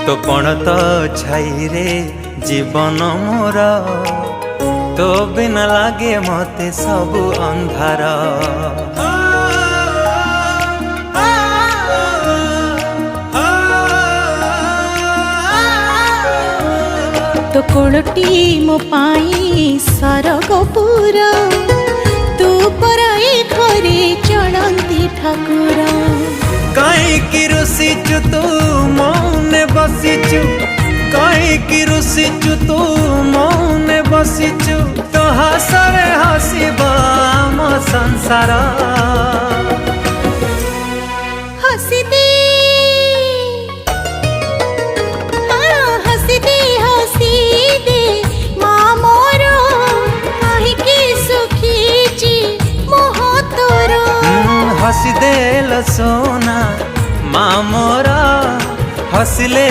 तो पण तो छाई रे जीवन मोर तो बिना लागे मते सबु अंधार। तो कोलटी मो पाई सरगपुर तू पराई घरे चलती ठाकुर। कहीं रुसीचु तू मौने बसीचु कहीं रुसीचु तू मौने बसीचु तो हसरे हसीबा आम संसार। हसी दे हसी दे हसी दे माँ मोर कहीं सुखी मोह तोर। हसी दे सोना माँ मोरा हसले